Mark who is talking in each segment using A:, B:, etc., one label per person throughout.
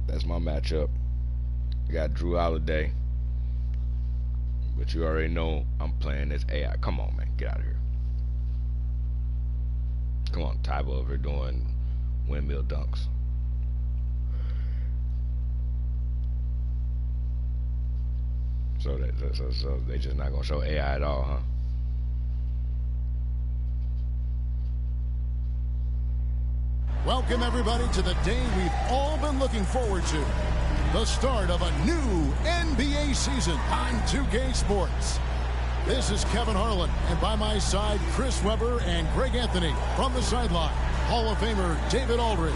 A: That's my matchup. I got Drew Holiday. But you already know I'm playing this AI. Come on, man. Get out of here. Come on, Tyba over doing windmill dunks. So they just not gonna show AI at all, huh?
B: Welcome everybody to the day we've all been looking forward to. The start of a new NBA season on 2K Sports. This is Kevin Harlan, and by my side, Chris Webber and Greg Anthony from the sideline. Hall of Famer David Aldridge.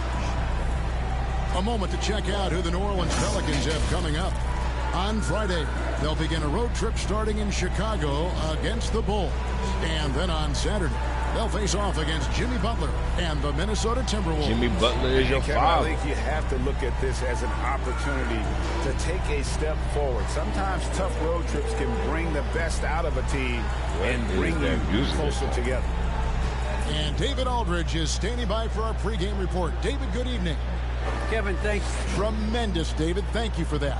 B: A moment to check out who the New Orleans Pelicans have coming up. On Friday, they'll begin a road trip starting in Chicago against the Bulls. And then on Saturday, they'll face off against Jimmy Butler and the Minnesota Timberwolves.
A: Jimmy Butler is your father.
C: I think you have to look at this as an opportunity to take a step forward. Sometimes tough road trips can bring the best out of a team and bring you closer together.
B: And David Aldridge is standing by for our pregame report. David, good evening.
D: Kevin, thanks.
B: Tremendous, David. Thank you for that.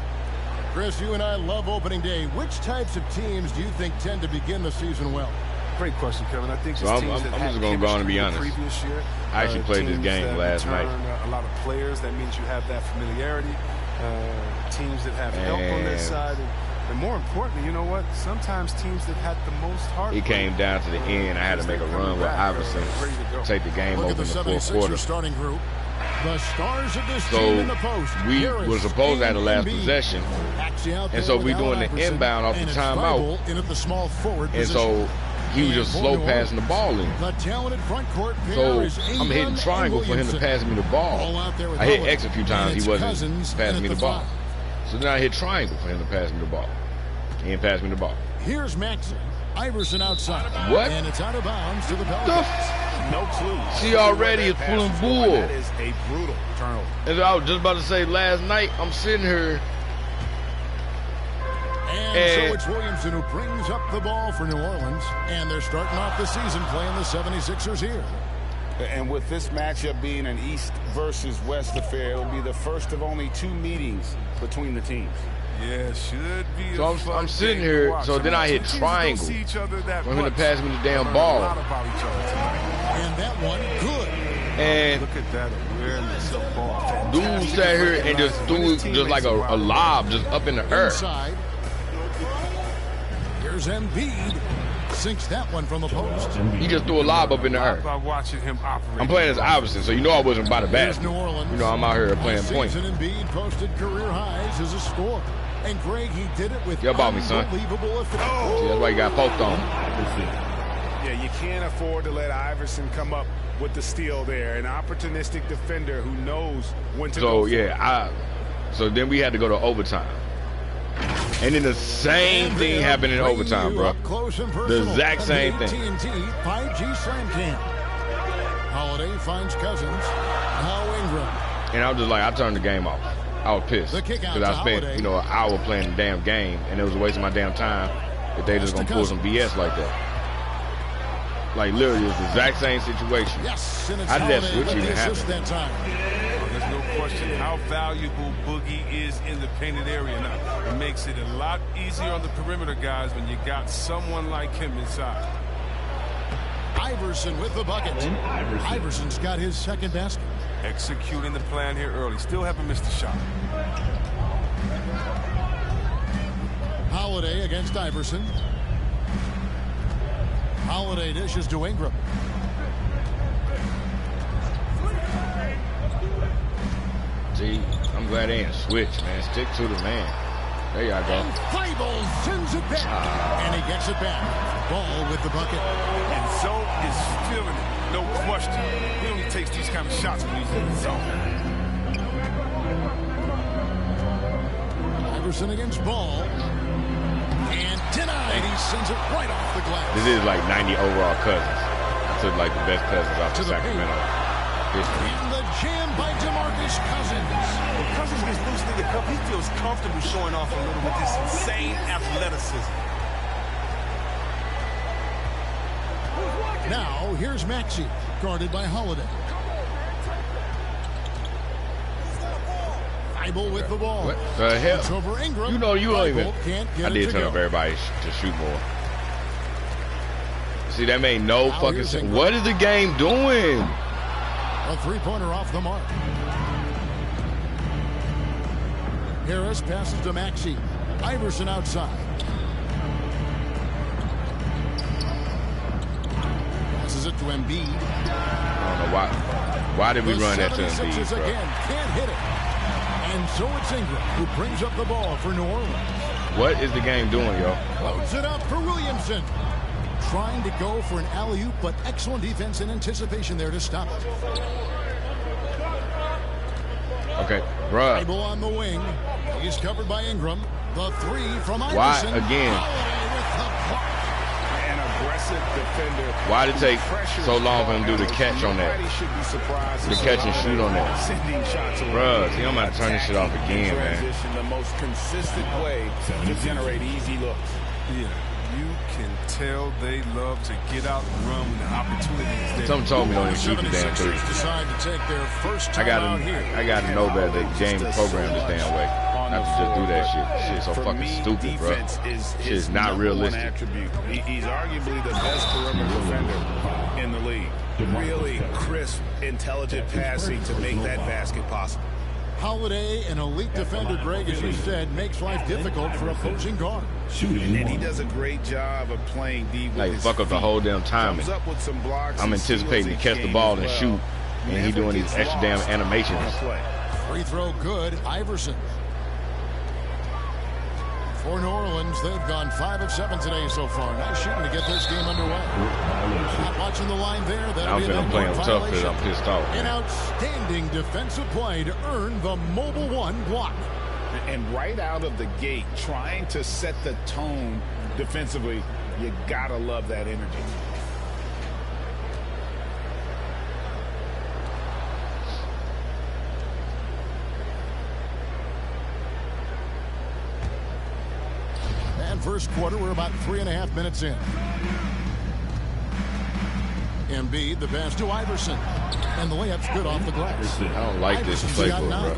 B: Chris, you and I love opening day. Which types of teams do you think tend to begin the season well?
E: Great question, Kevin. I think
A: so I'm just going to go on and be honest.
E: Previous year,
A: I actually played this game last night.
E: A lot of players, that means you have that familiarity. Teams that have help on their side. And more importantly, you know what? Sometimes teams that had the most heart.
A: It came down to the end. I had to make a run with Iverson, take the game over in the fourth quarter.
B: Starting group. The stars of this team in the post.
A: We were supposed to have the last possession, and so we doing the inbound off the timeout. And so he was just slow passing the ball in. So I'm hitting triangle for him to pass me the ball. I hit X a few times. He wasn't passing me the ball. So then I hit triangle for him to pass me the ball. He didn't pass me the ball.
B: Here's Maxey. Iverson outside.
A: What?
B: And it's out of bounds to the Pelicans.
C: No clue.
A: She already is pulling bull.
C: That is a brutal turnover.
A: And I was just about to say, last night I'm sitting here.
B: And so it's Williamson who brings up the ball for New Orleans. And they're starting off the season playing the 76ers here.
C: And with this matchup being an East versus West affair, it will be the first of only 2 meetings between the teams.
E: Yeah, should be.
A: So I'm sitting here, so then I hit triangle for him to pass me the damn ball.
B: And that one, good.
A: And
E: look at that awareness of ball.
A: Dude sat here and just threw just like a lob just up in the air.
B: Inside. Here's Embiid. Sinks that one from the post.
A: He just threw a lob up in the air. I'm playing as Iverson, so you know I wasn't by the bat. You know I'm out here playing point.
B: Embiid posted career highs as a scorer. And Greg, he did it with unbelievable effect.
A: See, that's why you got poked on.
C: Yeah, you can't afford to let Iverson come up with the steal there. An opportunistic defender who knows when to go.
A: So then we had to go to overtime. And then the same thing happened in overtime, bro. The exact same thing.
B: TNT 5G Slam Cam. Holiday finds Cousins. Now Ingram.
A: And I was just like, I turned the game off. I was pissed because I spent, an hour playing the damn game, and it was a waste of my damn time if they just gonna pull some BS like that. Like literally, it's the exact same situation.
B: Yes, and it's
A: how did that switch even happen?
E: There's no question how valuable Boogie is in the painted area now. It makes it a lot easier on the perimeter guys when you got someone like him inside.
B: Iverson with the bucket. Iverson's got his second basket.
E: Executing the plan here early. Still haven't missed a shot.
B: Holiday against Iverson. Holiday dishes to Ingram.
A: See, I'm glad they didn't switch, man. Stick to the man. There y'all go.
B: And Thibault sends it back. And he gets it back. Ball with the bucket.
E: And so is feeling it. No question. He only takes these kind of shots when he's in the zone.
B: Iverson against Ball. And denied. He sends it right off the glass.
A: This is like 90 overall Cousins. I took like the best Cousins off the Sacramento history.
B: And the jam by DeMarcus Cousins.
E: When Cousins gets loose in the cup, he feels comfortable showing off a little with this insane athleticism.
B: Now, here's Maxey, guarded by Holiday. Thibault with the ball.
A: What the hell?
B: It's over Ingram.
A: You know, you don't even.
B: Can't get
A: I did tell everybody to shoot more. See, that made no fucking sense. What is the game doing?
B: A three-pointer off the mark. Harris passes to Maxey. Iverson outside. Passes it to Embiid.
A: I don't know why. Why did we run that to Embiid, bro?
B: Again can't hit it. And so it's Ingram who brings up the ball for New Orleans.
A: What is the game doing, yo?
B: Loads it up for Williamson. Trying to go for an alley-oop, but excellent defense and anticipation there to stop it.
A: Okay, bruh.
B: Thibault on the wing. He's covered by Ingram. The three from Iverson.
A: Why again?
C: An aggressive defender.
A: Why did it take so long for him to do the catch on that? The catch and shoot on that. Bruh, see, I'm about to turn this shit off again, man.
C: The most consistent way to generate easy looks.
E: Yeah. You can tell they love to get out and run when the opportunity is there.
A: Something told me don't even shoot the damn three.
B: Decide to take their first
A: I gotta know better. The game program this damn way. Not to just do that shit. Shit's so fucking stupid, bro. Shit's not realistic.
C: He's arguably the best perimeter defender in the league. Really crisp, intelligent passing to make that basket possible.
B: Holiday, an elite defender, Greg, as you said, makes life difficult for opposing guards.
C: And he does a great job of playing D with
A: Like, fuck up the whole damn timing. I'm anticipating to catch the ball and shoot, and he doing these extra damn animations.
B: Free throw good, Iverson. For New Orleans, they've gone 5 of 7 today so far. Nice shooting to get this game underway. Not watching the line there.
A: I'm playing tough because I'm pissed off.
B: An outstanding defensive play to earn the mobile one block.
C: And right out of the gate, trying to set the tone defensively, you gotta love that energy.
B: First quarter, we're about 3.5 minutes in. Embiid, the pass to Iverson. And the layup's good off the glass.
A: I don't like this play, bro.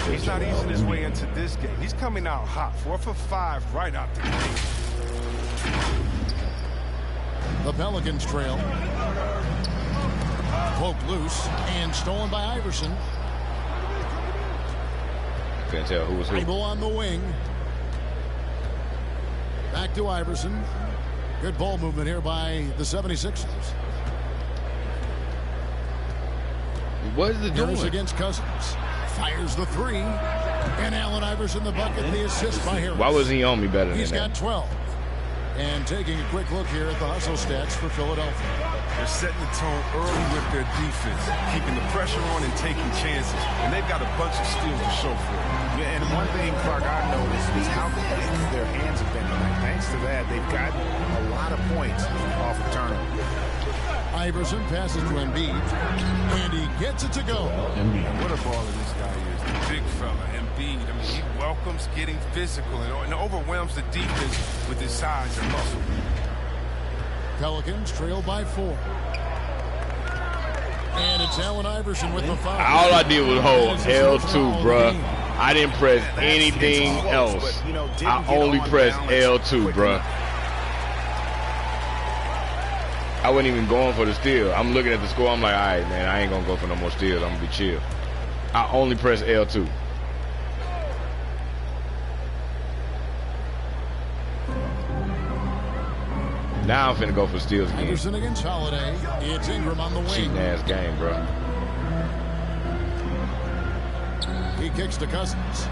E: He's not easing his way into this game. He's coming out hot. 4 for 5 right out the gate.
B: The Pelicans trail. Poked loose and stolen by Iverson.
A: Can't tell who was who.
B: Thibault on the wing. Back to Iverson. Good ball movement here by the 76ers.
A: What is it doing?
B: Against Cousins. Fires the three. And Allen Iverson the bucket. The assist by Harris.
A: Why was he on me better than that?
B: He's got 12. And taking a quick look here at the hustle stats for Philadelphia.
E: They're setting the tone early with their defense, keeping the pressure on and taking chances. And they've got a bunch of steals to show for it.
C: Yeah, and one thing, Clark, I've noticed is how quick their hands have been tonight. Thanks to that, they've gotten a lot of points off of turnover.
B: Iverson passes to Embiid, and he gets it to go.
E: And what a baller this guy is, the big fella, Embiid. I mean, he welcomes getting physical and overwhelms the defense with his size and muscle.
B: Pelicans trail by 4. And it's Allen Iverson with the foul.
A: All I did was hold L2, bruh. I didn't press anything else. I only pressed L2, bruh. I wasn't even going for the steal. I'm looking at the score. I'm like, all right, man, I ain't going to go for no more steals. I'm going to be chill. I only pressed L2. Now I'm finna go for steals again.
B: Iverson against Holiday. It's Ingram on the wing.
A: Cheating ass game, bro.
B: He kicks to Cousins.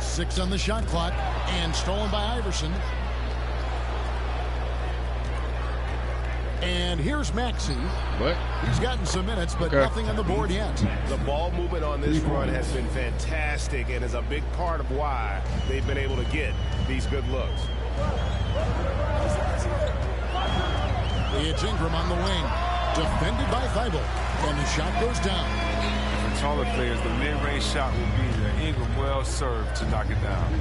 B: 6 on the shot clock and stolen by Iverson. And here's Maxey.
A: What?
B: He's gotten some minutes, but nothing on the board yet.
C: The ball movement on this run has been fantastic and is a big part of why they've been able to get these good looks.
B: It's Ingram on the wing. Defended by Thibault. And the shot goes down.
E: For taller players, the mid-range shot will be there. Ingram well served to knock it down.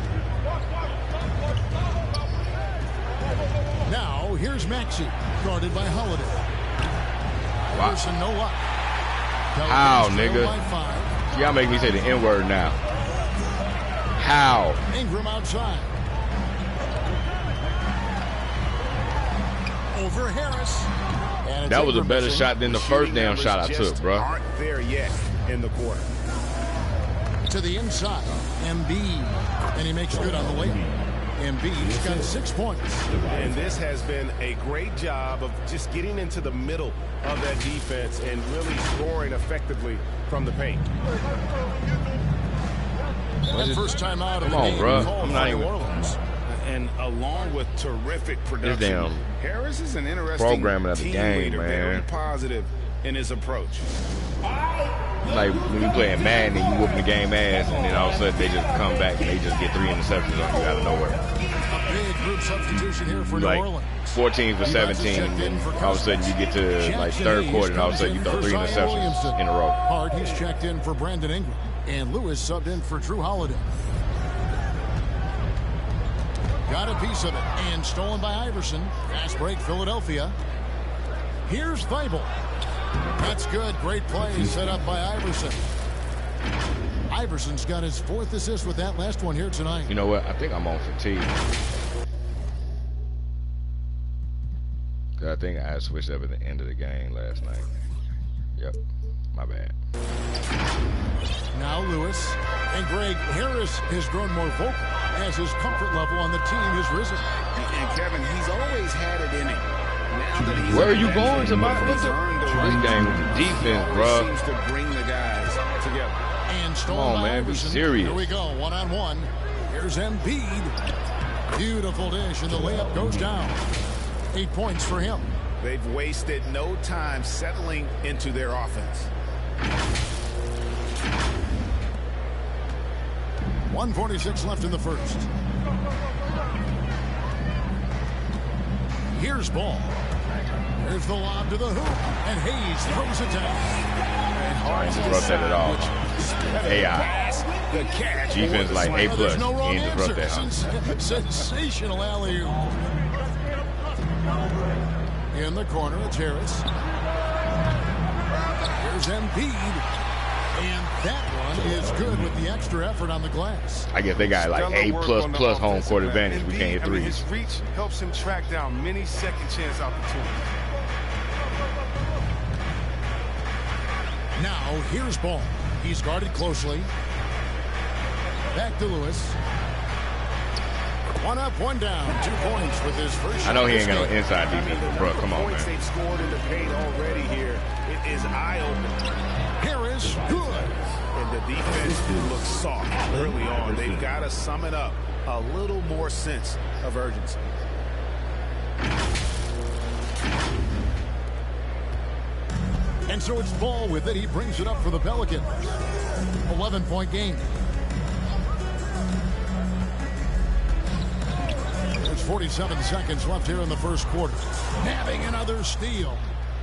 B: Now, here's Maxey, guarded by Holiday. Iverson, no luck.
A: How, nigga?
B: By 5.
A: Y'all make me say the N-word now. How?
B: Ingram outside. Over Harris.
A: That was a better shot than the first damn shot I took, bro.
C: Aren't there yet in the quarter.
B: To the inside, Embiid, and he makes good on the layup. Embiid's got 6 points.
C: And this has been a great job of just getting into the middle of that defense and really scoring effectively from the paint.
B: That first time out of the
A: Come on,
B: game,
A: bro.
B: I'm
A: not even.
C: Orleans. And along with terrific production, Harris is an interesting
A: programming of the game,
C: leader,
A: man.
C: very positive in his approach.
A: Like when you playing Madden and you whooping the game ass, and then all of a sudden they just come back and they just get 3 interceptions on you out of nowhere.
B: A big group substitution here for
A: Like
B: New Orleans.
A: 14 for 17, and then all of a sudden you get to like third quarter, and all of a sudden you throw 3 interceptions in a row.
B: Hard, he's checked in for Brandon Ingram, and Lewis subbed in for Drew Holiday. Got a piece of it, and stolen by Iverson. Fast break, Philadelphia. Here's Thibault. That's good. Great play set up by Iverson. Iverson's got his 4th assist with that last one here tonight.
A: You know what? I think I'm on fatigue. I think I switched up at the end of the game last night. Yep, my bad.
B: Now Lewis. And Greg, Harris has grown more vocal as his comfort level on the team has risen.
C: And Kevin, he's always had it in him. Now that he's
A: Where are you going to my
C: he's earned the
A: this game with the defense, bro?
C: Seems to bring the guys together.
B: And
A: Come on, man, be serious.
B: Here we go, one-on-one. Here's Embiid. Beautiful dish, and the layup goes down. 8 points for him.
C: They've wasted no time settling into their offense.
B: 1:46 left in the first. Here's ball. Here's the lob to the hoop, and Hayes throws it down.
A: I ain't disrupt that at all. AI. Defense like A+.
B: There's no wrong
A: He ain't disrupt
B: answer.
A: that.
B: Sensational alley-oop. In the corner, it's Harris. Here's Embiid. And that one is good with the extra effort on the glass.
A: I guess they got like A++ home court advantage. We can't hit threes.
E: His reach helps him track down many second chance opportunities.
B: Now, here's ball. He's guarded closely. Back to Lewis. 1 up, 1 down. 2 points with his first shot.
A: I know he ain't got no inside defense, bro. Come on,
C: Points
A: man.
C: they've scored in the paint already here. It is eye-opening.
B: Harris, good.
C: And the defense looks soft early on. They've got to sum it up. A little more sense of urgency.
B: And so it's ball with it. He brings it up for the Pelicans. 11-point game. There's 47 seconds left here in the first quarter. Nabbing another steal.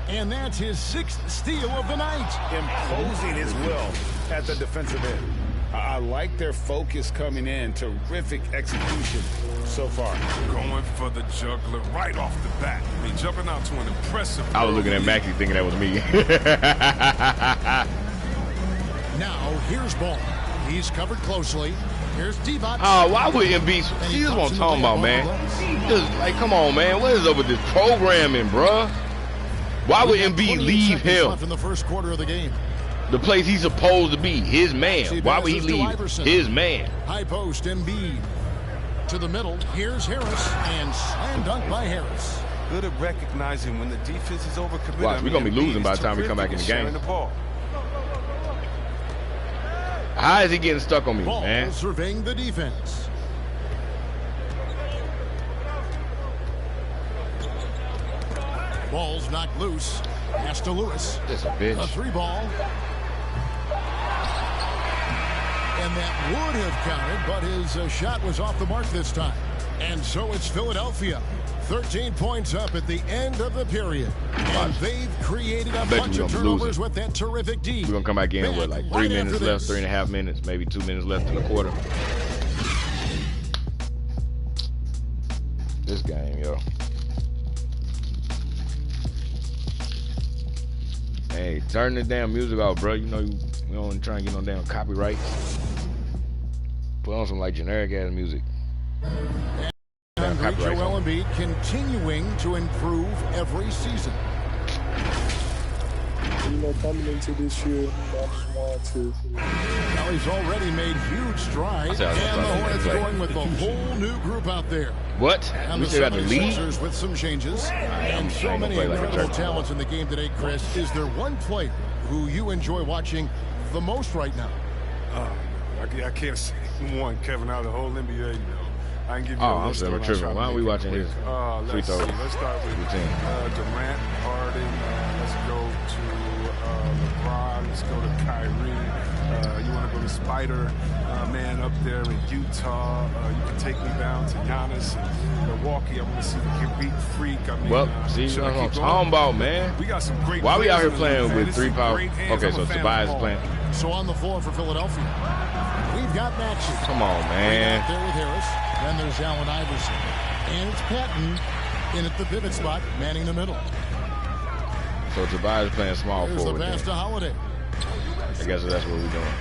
B: And that's his 6th steal of the night.
C: Imposing his will at the defensive end. I like their focus coming in. Terrific execution so far.
E: Going for the juggler right off the bat. I mean, jumping out to an impressive.
A: I was looking at Maxie thinking that was me.
B: Now, here's ball. He's covered closely. Here's Divac.
A: Oh, why would Embiid? See, this is what I'm talking about, man. Just, like, come on, man. What is up with this programming, bruh? Why would Embiid leave him?
B: In the first quarter of the game.
A: The place he's supposed to be, his man. Why would he leave his man?
B: High post, Embiid. To the middle, here's Harris, and slam dunk by Harris.
E: Good at recognizing when the defense is overcommitted.
A: Watch, we're going to be losing by the time we come back in the game. How is he getting stuck on me,
B: Ball
A: man?
B: surveying the defense. Ball's knocked loose. Pass to Lewis.
A: This a bitch.
B: A 3-ball. And that would have counted, but his shot was off the mark this time. And so it's Philadelphia. 13 points up at the end of the period. And they've created a bunch of turnovers with that terrific D.
A: We're going to come back in with like 3 minutes left, 3.5 minutes, maybe 2 minutes left in the quarter. This game, yo. Hey, turn the damn music off, bro. You know you don't try and get no damn copyright. Put on some like generic ass music.
B: And Joel Embiid continuing to improve every season.
D: You know, coming into this year, I just wanted to.
B: Now he's already made huge strides, and the Hornets going with the whole new group out there.
A: What?
B: And
A: we
B: the
A: still got the lead?
B: with some changes. And so many incredible talents in the game today, Chris. Is there one player who you enjoy watching the most right now?
E: I can't say one, Kevin, out of the whole NBA, you know. I can give you
A: I'm still tripping. Why are we watching his free throw?
E: Let's start with Durant, Harden. Let's go to LeBron. Let's go to Kyrie. You want to go to Spider Man up there in Utah. You can take me down to Giannis and Milwaukee. I want to see the Khabib Freak. I mean,
A: see what I'm talking about, man.
E: We got some great.
A: Why we out here playing with 3 power? Okay, so Tobias is playing.
B: So on the floor for Philadelphia, we've got Maxey.
A: Come on, man.
B: Right there with Harris. Then there's Allen Iverson. And it's Patton in at the pivot spot, manning the middle.
A: So Tobias is playing small
B: Here's
A: forward.
B: The pass to Holiday.
A: I guess that's what we're doing.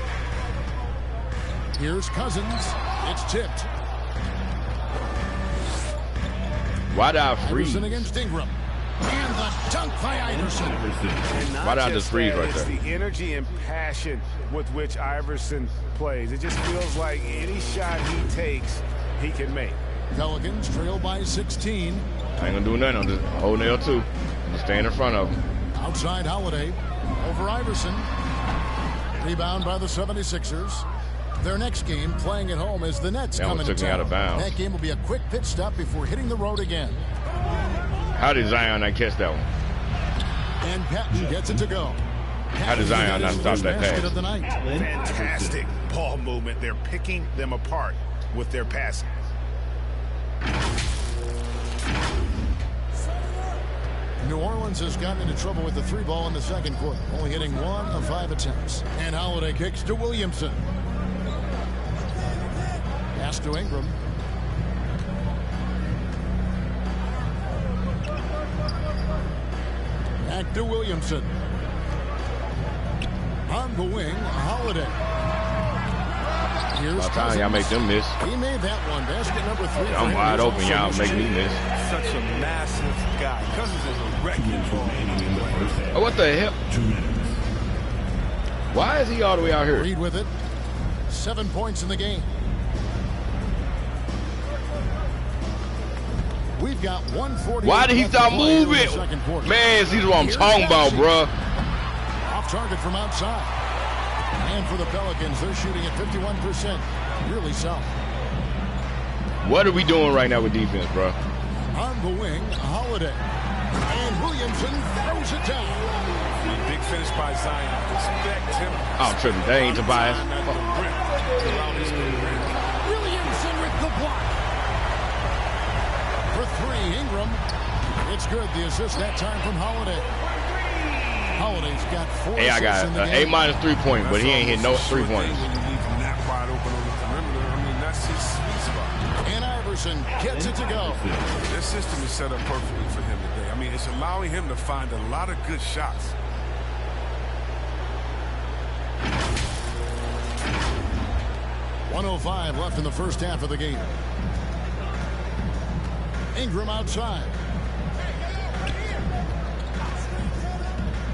B: Here's Cousins. It's tipped.
A: Why did I freeze?
B: Iverson against Ingram. And the dunk by Iverson.
A: Why did I just freeze right there?
C: It's the energy and passion with which Iverson plays. It just feels like any shot he takes, he can make.
B: Pelicans trail by 16.
A: I ain't gonna do nothing. I'm just holding L2. I'm gonna stay in front of him.
B: Outside Holiday. Over Iverson. Rebound by the 76ers. Their next game playing at home is the Nets coming to town.
A: Out of bounds.
B: That game will be a quick pit stop before hitting the road again.
A: How did Zion not catch that one?
B: And Patton gets it to go.
A: How did Zion not stop that pass?
B: Of the night.
C: Fantastic ball movement. They're picking them apart with their passing.
B: New Orleans has gotten into trouble with the 3 ball in the second quarter, only hitting 1 of 5 attempts. And Holiday kicks to Williamson. Pass to Ingram. Back to Williamson. On the wing, Holiday. Here's
A: By the time y'all make them miss.
B: He made that one. Basket number 3.
A: I'm wide open. Y'all make me miss.
E: Such a massive guy. Cousins is a wrecking ball.
A: Oh, what the hell? Why is he all the way out here?
B: Reed with it. 7 points in the game. We've got 140.
A: Why did he stop moving? Man, see what I'm talking about, bruh.
B: Off target from outside. And for the Pelicans, they're shooting at 51%. Really solid.
A: What are we doing right now with defense, bro?
B: On the wing, Holiday. And Williamson throws it down.
E: Big finish by Zion. Respect him.
A: Oh, tripping. That ain't Tobias.
B: Williamson with the block. For 3, Ingram. It's good. The assist that time from Holiday. Holiday's got 4
A: Hey, I got an A- 3-point, but he ain't hit no 3 points.
E: When you leave him that wide open on the perimeter, I mean, that's his sweet spot.
B: And Iverson gets it to go.
E: This system is set up perfectly for him today. I mean, it's allowing him to find a lot of good shots.
B: .105 left in the first half of the game. Ingram outside.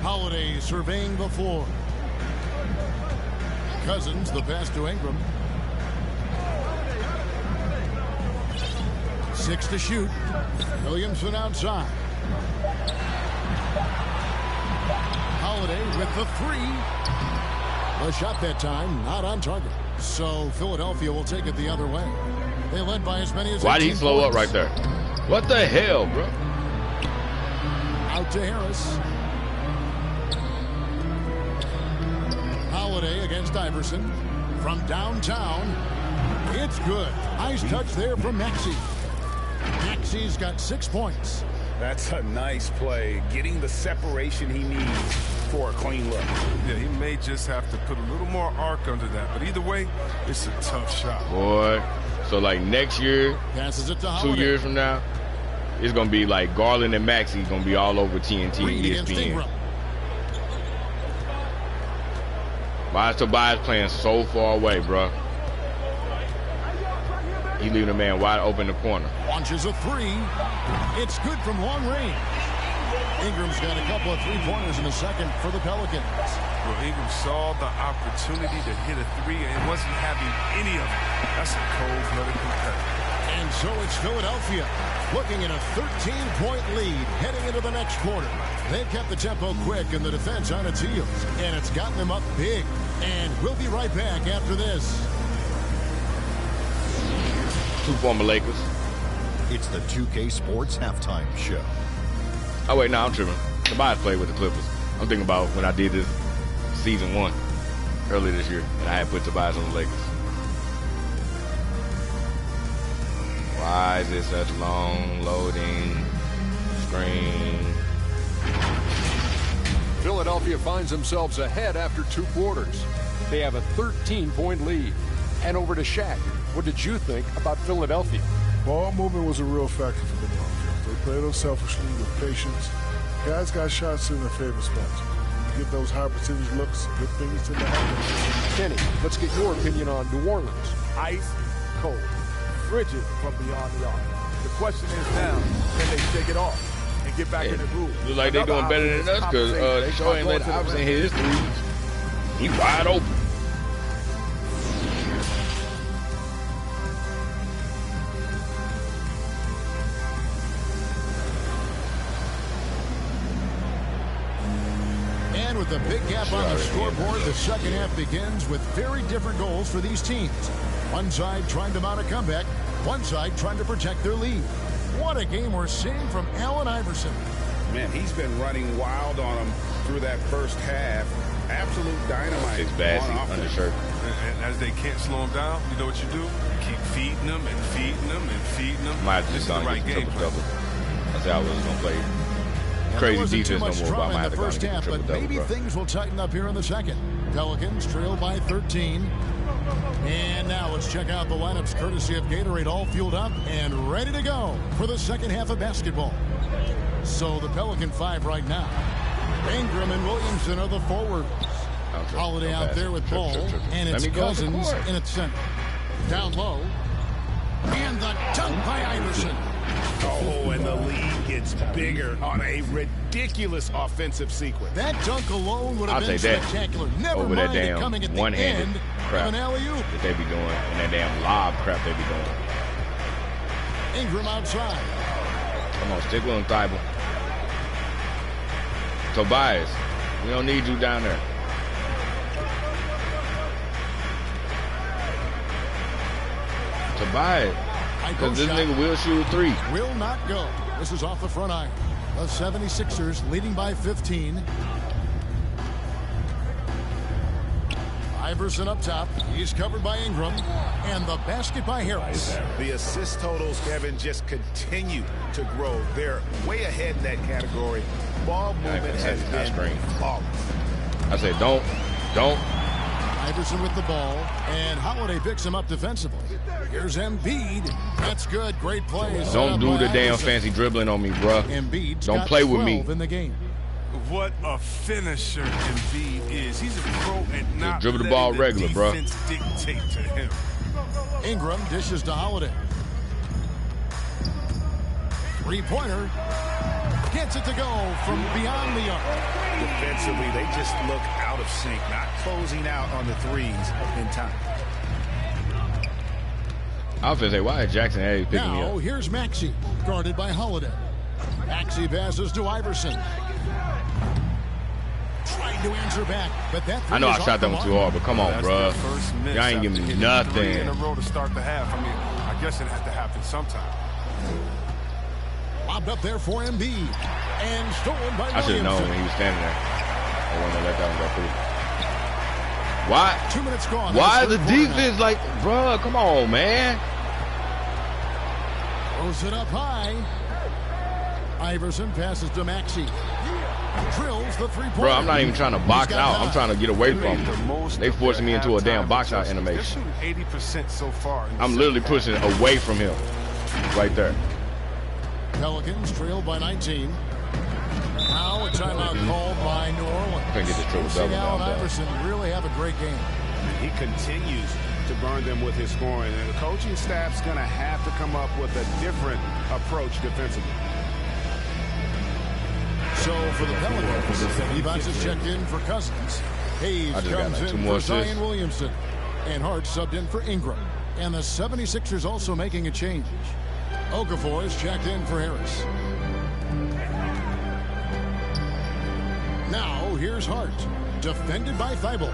B: Holiday surveying the floor. Cousins, the pass to Ingram. 6 to shoot. Williamson outside. Holiday with the 3. The shot that time, not on target. So Philadelphia will take it the other way. They led by as many as 18
A: Why did he slow
B: points.
A: up right there? What the hell, bro?
B: Out to Harris. Holiday against Iverson. From downtown. It's good. Nice touch there from Maxey. Maxey's got 6 points.
C: That's a nice play. Getting the separation he needs for a clean look.
E: Yeah, he may just have to put a little more arc under that. But either way, it's a tough shot.
A: Boy. So, like, next year,
B: Passes it to
A: 2
B: Holiday.
A: years from now, it's going to be like Garland and Maxey going to be all over TNT and
B: Reed against
A: ESPN.
B: Ingram.
A: Why is Tobias playing so far away, bro? He leaving the man wide open in the corner.
B: Launches a three. It's good from long range. Ingram's got a couple of three-pointers in the second for the Pelicans.
E: Well, Ingram saw the opportunity to hit a three and wasn't having any of it. That's a cold-blooded competitor.
B: And so it's Philadelphia looking at a 13-point lead heading into the next quarter. They've kept the tempo quick and the defense on its heels, and it's gotten them up big. And we'll be right back after this.
A: 2 former Lakers.
F: It's the 2K Sports Halftime Show.
A: Oh, wait, no, I'm tripping. Tobias played with the Clippers. I'm thinking about when I did this season 1 earlier this year, and I had put Tobias on the Lakers. Why is it such long loading screen?
G: Philadelphia finds themselves ahead after 2 quarters. They have a 13-point lead. And over to Shaq. What did you think about Philadelphia?
D: Ball movement was a real factor for them offense. They played unselfishly with patience. Guys got shots in their favorite spots. You get those high percentage looks, good things tend to happen.
G: Kenny, let's get your opinion on New Orleans.
H: Ice cold, frigid from beyond the arc. The question is now, can they shake it off and get back in the groove?
A: Look like they're doing better than us because they sure ain't let Iverson hit his threes. He wide open.
B: And with a big gap on the scoreboard, the second half begins with very different goals for these teams. One side trying to mount a comeback, one side trying to protect their lead. What a game we're seeing from Allen Iverson.
C: Man, he's been running wild on him through that first half. Absolute dynamite.
A: It's bad undershirt.
E: And as they can't slow him down, you know what you do? You keep feeding them and feeding them and feeding them.
A: Might have just gone get triple-double. That's how I was going to play. Crazy defense no more, but I might have to go and get
B: half, but maybe things will tighten up here in the second. Pelicans trail by 13. And now let's check out the lineups courtesy of Gatorade, all fueled up and ready to go for the second half of basketball. So the Pelican 5 right now. Ingram and Williamson are the forwards. Holiday out there with ball, and it's Cousins in its center. Down low, and the dunk by Iverson.
C: Oh, and the lead gets bigger on a ridiculous offensive sequence.
B: That dunk alone would have been spectacular. Never
A: over
B: mind
A: that damn
B: it coming at the
A: one-handed
B: end
A: crap
B: of an alley-oop
A: that they be doing, and that damn lob crap they be doing.
B: Ingram outside.
A: Come on, stick with him, Thibault. Tobias, we don't need you down there. Tobias, because this nigga will shoot a 3.
B: Will not go. This is off the front iron. The 76ers leading by 15. Iverson up top. He's covered by Ingram. And the basket by Harris.
C: The assist totals, Kevin, just continue to grow. They're way ahead in that category. Ball movement has been flawless.
A: I say don't.
B: Iverson with the ball, and Holiday picks him up defensively. Here's Embiid. That's good. Great plays.
A: Don't do the damn fancy dribbling on me, bruh.
B: Embiid's
A: don't play with me.
B: In the game.
E: What a finisher Embiid is. He's a pro and not
A: dribble the ball regular, bruh.
E: Dictate to him.
B: Ingram dishes to Holiday. Three-pointer. Gets it to go from beyond the arc.
C: Defensively, they just look out of sync, not closing out on the threes in time.
A: I was going to say, why is Jackson Hayes picking me up?
B: Now, here's Maxey, guarded by Holiday. Maxey passes to Iverson. Trying to answer back, but that
A: I know I shot that one too hard, but come on, bro. Y'all ain't giving me nothing.
E: 3 in a row to start the half. I mean, I guess it had to happen sometime.
B: Lobbed up there for Embiid. And stolen by Williamson.
A: I should have known when he was standing there. I wanted to let that one go through. Why?
B: 2 minutes gone.
A: Why the defense like, bro, come on, man.
B: Throws it up high. Iverson passes to Maxey. Drills the three-pointer.
A: Bro, I'm not even trying to box out. I'm trying to get away from them. They forcing me into a damn box out animation.
E: 80% so far.
A: I'm literally pushing away from him. Right there.
B: Pelicans trail by 19. Now a timeout called by New Orleans.
A: Can't get this triple double
B: Allen
A: down.
B: Iverson really have a great game.
C: He continues to burn them with his scoring, and the coaching staff's going to have to come up with a different approach defensively.
B: So for the Pelicans, Levi's is checked in for Cousins. Hayes comes in for Zion Williamson. And Hart subbed in for Ingram. And the 76ers also making a change. Okafor is checked in for Harris. Now here's Hart. Defended by Thibault.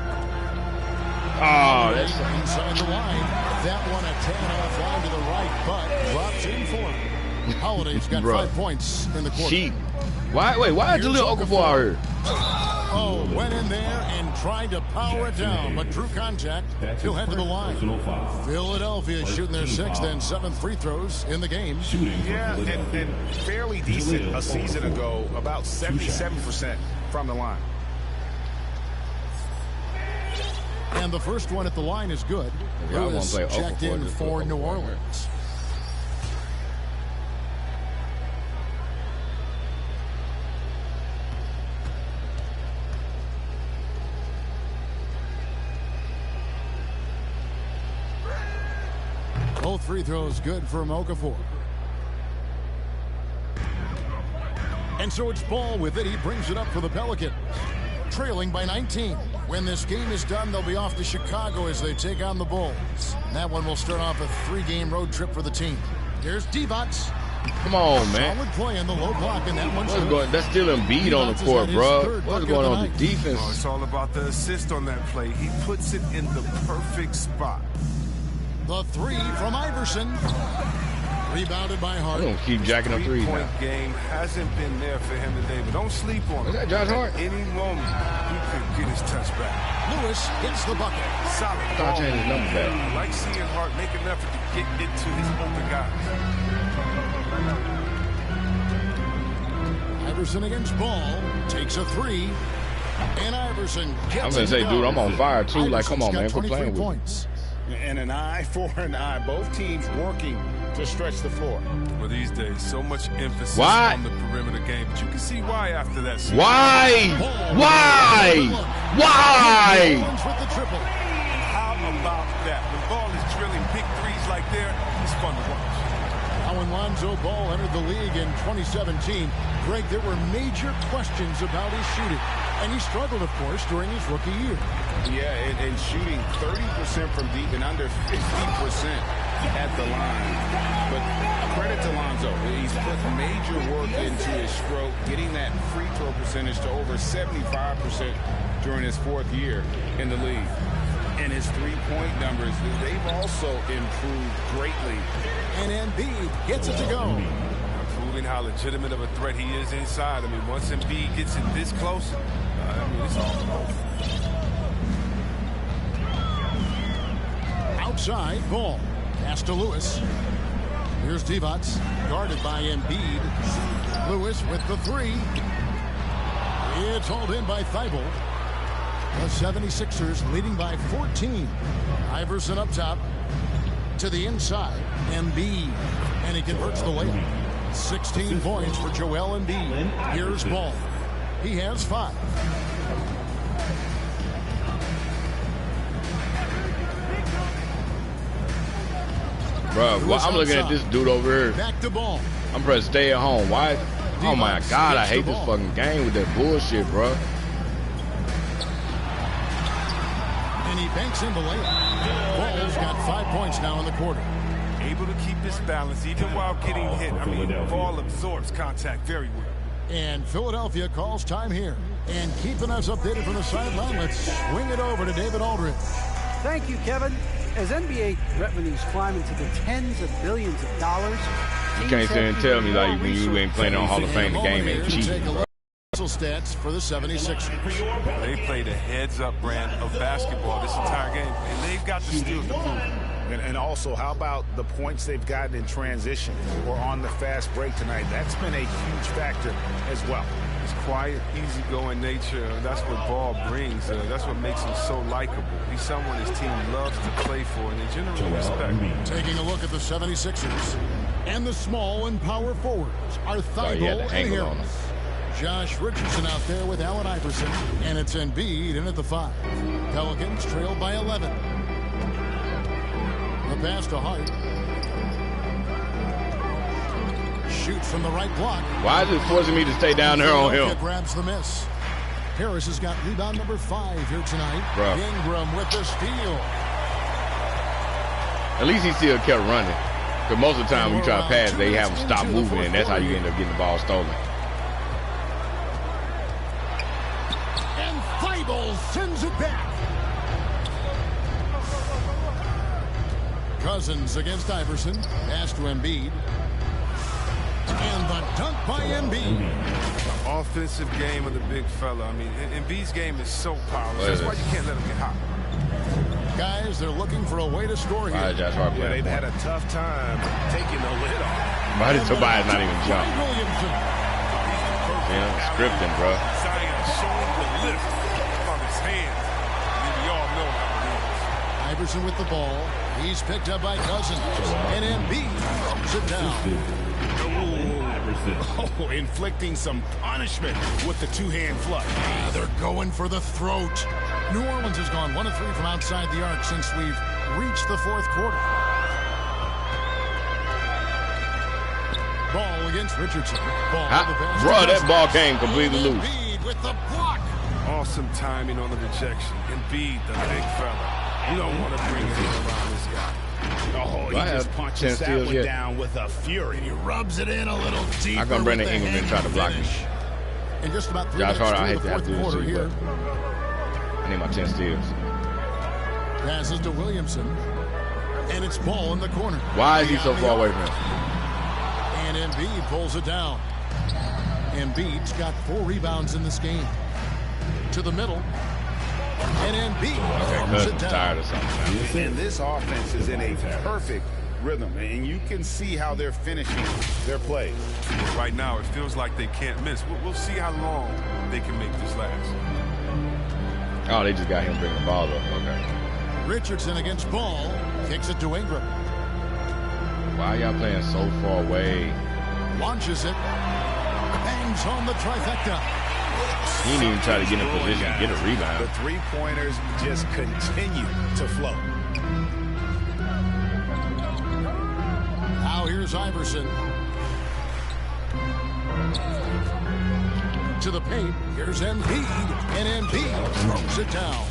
A: Oh, that's
B: inside the line. That one a tan off line to the right, but drops in for him. Holiday's got 5 points in the quarter.
A: Cheap. Why is Jaleel Okafor out here?
B: Oh, went in there and tried to power it down, but drew contact. He'll head to the line. Philadelphia shooting their 6th and 7th free throws in the game.
C: Yeah, and fairly decent a season ago, about 77% from the line.
B: And the first one at the line is good. Lewis checked in for New Orleans. Both free throws good for Okafor. And so it's Ball with it. He brings it up for the Pelicans. Trailing by 19. When this game is done, they'll be off to Chicago as they take on the Bulls. And that one will start off a 3-game road trip for the team. Here's Divac.
A: Come on, man.
B: Solid play in the low block, and that one's
A: that's still Embiid on the court, bro. What's going on with the defense?
E: Oh, it's all about the assist on that play. He puts it in the perfect spot.
B: The 3 from Iverson. Rebounded by Hart.
A: I don't keep jacking up threes now.
E: The game hasn't been there for him today, but don't sleep on him.
A: Is that Josh Hart?
E: At any moment, he could get his touch back.
B: Lewis gets the bucket.
E: Solid.
A: I thought I changed his number back.
E: I like seeing Hart make an effort to get into his open guys.
B: Iverson against Ball. Takes a 3. And Iverson gets
A: I'm going to say, dude, I'm on fire, too. Like, come on, man. Quit playing with me.
C: And an eye for an eye. Both teams working to stretch the floor.
E: Well, these days, so much emphasis on the perimeter game, but you can see why after that season.
A: Why?
E: How about that? When Ball is drilling big threes like there, it's fun to watch.
B: Now when Lonzo Ball entered the league in 2017, Greg, there were major questions about his shooting. And he struggled, of course, during his rookie year.
C: Yeah, and shooting 30% from deep and under 50% at the line. But credit to Lonzo. He's put major work into his stroke, getting that free throw percentage to over 75% during his 4th year in the league. And his three-point numbers, they've also improved greatly.
B: And Embiid gets it to go.
E: Proving how legitimate of a threat he is inside. I mean, once Embiid gets it this close, it's all over.
B: Outside, Ball. Pass to Lewis. Here's Divac, guarded by Embiid. Lewis with the 3. It's hauled in by Thibault. The 76ers leading by 14. Iverson up top. To the inside, Embiid. And he converts the layup. 16 points for Joel Embiid. Here's Ball. He has 5.
A: Bro, well, I'm looking at this dude over here.
B: Back to Ball.
A: I'm pressing stay at home. Why? Oh my God, I hate this fucking game with that bullshit, bro.
B: And he banks in the layup. Ball's got 5 points now in the quarter.
E: Able to keep his balance even while getting hit. I mean, Ball absorbs contact very well.
B: And Philadelphia calls time here. And keeping us updated from the sideline, let's swing it over to David Aldridge.
I: Thank you, Kevin. As NBA revenues climb into the tens of billions of dollars,
A: you can't sit and tell me like when you ain't playing on Hall of Fame, the game ain't cheating.
B: Stats for the 76ers.
E: They played a heads-up brand of basketball this entire game, and they've got the steals to prove it.
C: And also, how about the points they've gotten in transition or on the fast break tonight? That's been a huge factor as well.
E: His quiet, easygoing nature, that's what Ball brings. That's what makes him so likable. He's someone his team loves to play for, and they generally respect.
B: Taking a look at the 76ers. And the small and power forwards are Thibault and Harris. Josh Richardson out there with Allen Iverson, and it's Embiid in at the 5. Pelicans trailed by 11. The pass to Hart. Shoots from the right block.
A: Why is it forcing me to stay down there on him?
B: Grabs the miss. Harris has got rebound number 5 here tonight.
A: Bruh.
B: Ingram with the steal.
A: At least he still kept running. Because most of the time when you try to pass, they have him stop moving, and that's how you end up getting the ball stolen.
B: And Thibault sends it back. Cousins against Iverson. Pass to Embiid. And the dunk by Embiid.
E: The offensive game of the big fella. I mean, Embiid's game is so powerful. That's why you can't let him get hot.
B: Guys, they're looking for a way to score here.
C: Yeah, they've had a tough time taking the lid off.
A: Why did Tobias not even jump?
B: Zion Williamson.
A: Yeah, scripting, bro.
E: Zion showing the lift from his hands. We all know how it is.
B: Iverson with the ball. He's picked up by Cousins. And Embiid throws it down.
C: Oh, inflicting some punishment with the two-hand flush.
B: They're going for the throat. New Orleans has gone 1 of 3 from outside the arc since we've reached the 4th quarter. Ball against Richardson.
A: Bro, that ball came completely loose.
B: Embiid with the block.
E: Awesome timing on the rejection. Embiid, the big fella. You don't want to bring it in around this guy.
C: Oh, he just punches that one down with a fury. He rubs it in a little deeper.
A: How come Brandon Ingram didn't try to block me?
B: In just about 3
A: Josh
B: minutes
A: Hart, I hate
B: through
A: to
B: the
A: have to
B: 4th quarter
A: do
B: here.
A: this, but I need my 10 steals.
B: Passes to Williamson. And it's ball in the corner.
A: Why is he so far away from him?
B: And Embiid pulls it down. Embiid's got 4 rebounds in this game. To the middle. And Embiid throws it down.
A: Tired of something.
C: And this offense is in a perfect rhythm, and you can see how they're finishing their plays.
E: Right now, it feels like they can't miss. We'll see how long they can make this last.
A: Oh, they just got him bringing the ball up. Okay.
B: Richardson against Ball. Kicks it to Ingram.
A: Why y'all playing so far away?
B: Launches it. Bangs on the trifecta.
A: He didn't even try to get in position to get a rebound.
C: The three-pointers just continue to flow.
B: Now here's Iverson. To the paint. Here's Embiid. And Embiid throws it down.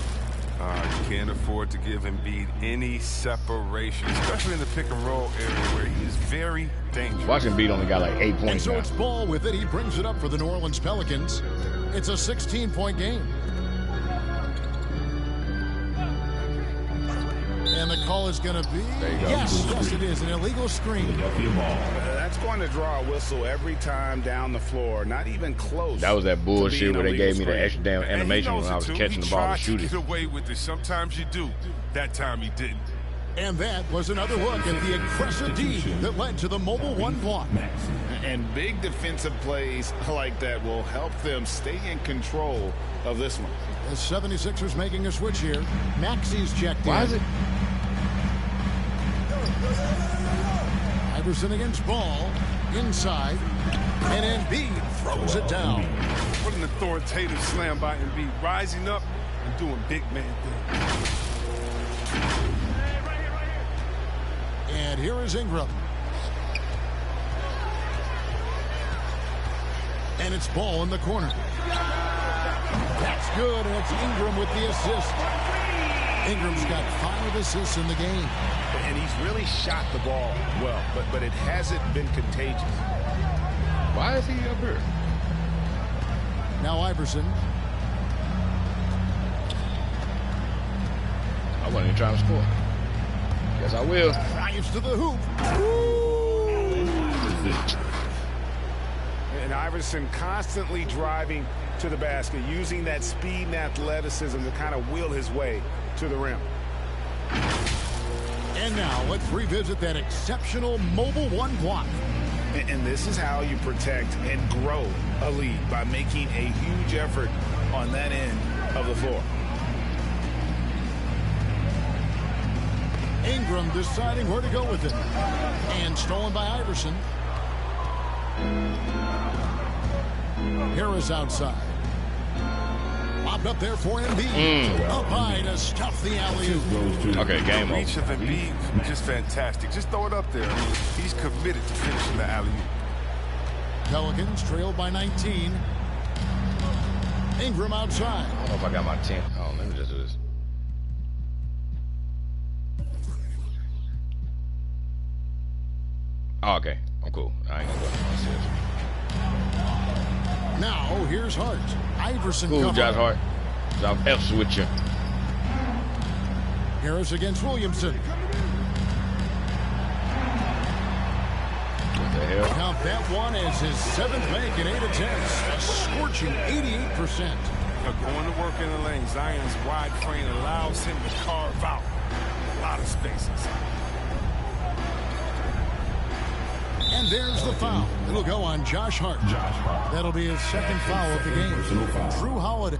E: You can't afford to give Embiid any separation, especially in the pick-and-roll area where he is very dangerous.
A: Watching Embiid only got like 8 points.
B: And so
A: now.
B: it's Ball with it. He brings it up for the New Orleans Pelicans. It's a 16-point game. And the call is going to be, yes, it is, an illegal screen.
C: That's going to draw a whistle every time down the floor. Not even close.
A: That was that bullshit where they gave me the extra damn
E: And
A: animation when I was catching the ball to shoot it.
E: Get away with it. Sometimes you do. That time he didn't.
B: And that was another look at the aggressive D that led to the mobile 1 block.
C: And big defensive plays like that will help them stay in control of this one.
B: The 76ers making a switch here. Maxi's checked in.
A: Why is it?
B: Iverson against Ball. Inside. And Embiid throws it down.
E: What an authoritative slam by Embiid. Rising up and doing big man things.
B: And here is Ingram. And it's Ball in the corner. That's good, and it's Ingram with the assist. Ingram's got 5 assists in the game.
C: And he's really shot the ball well, but it hasn't been contagious.
A: Why is he up here?
B: Now Iverson.
A: I wasn't even trying to score. Guess I will.
B: Drives to the hoop.
C: And Iverson constantly driving to the basket, using that speed and athleticism to kind of wheel his way to the rim.
B: And now let's revisit that exceptional mobile 1 block.
C: And this is how you protect and grow a lead, by making a huge effort on that end of the floor.
B: Ingram deciding where to go with it. And stolen by Iverson. Harris outside. Lobbed up there for Embiid. Up high to stuff the alley-oop.
A: Okay, game
E: The
A: over.
E: reach of Embiid, just fantastic. Just throw it up there. I mean, he's committed to finishing the alley-oop.
B: Pelicans trailed by 19. Ingram outside.
A: I don't know if I got my 10. Oh, let me just do this. Oh, okay. I'm cool. I ain't gonna go downstairs.
B: Now, here's Hart. Iverson
A: Cool,
B: covered.
A: Josh Hart. I'm F's with you.
B: Harris against Williamson.
A: What the hell?
B: Count that one as his 7th make in 8 attempts. A scorching 88%.
E: Going to work in the lane. Zion's wide frame allows him to carve out a lot of spaces.
B: And there's the foul. It'll go on Josh Hart. That'll be his 2nd foul of the game. Drew Holiday.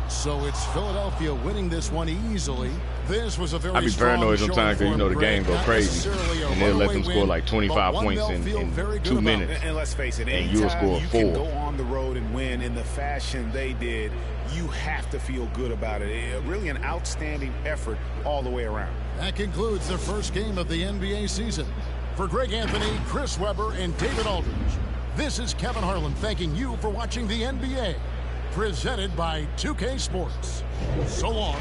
B: So it's Philadelphia winning this one easily. This was a very
A: I be paranoid sometimes because, you know, the game go crazy. And they'll let them score like 25 points in 2 minutes.
C: And let's face it,
A: and you'll score
C: you
A: 4.
C: can go on the road and win in the fashion they did, you have to feel good about it. Really an outstanding effort all the way around.
B: That concludes the first game of the NBA season. For Greg Anthony, Chris Webber, and David Aldridge, this is Kevin Harlan thanking you for watching the NBA. Presented by 2K Sports. So long.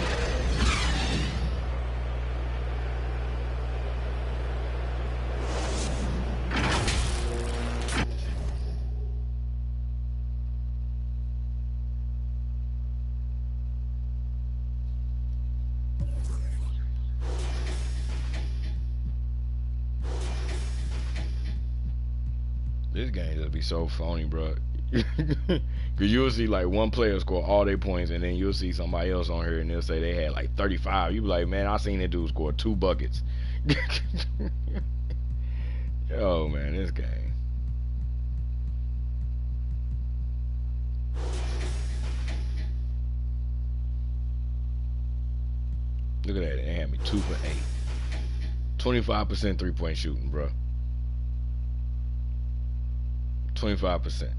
A: This game just be so phony, bro. Because you'll see like one player score all their points, and then you'll see somebody else on here and they'll say they had like 35. You be like, man, I seen that dude score 2 buckets. Oh man, this game. Look at that. They had me 2 for 8. 25% 3-point shooting, bro. 25%.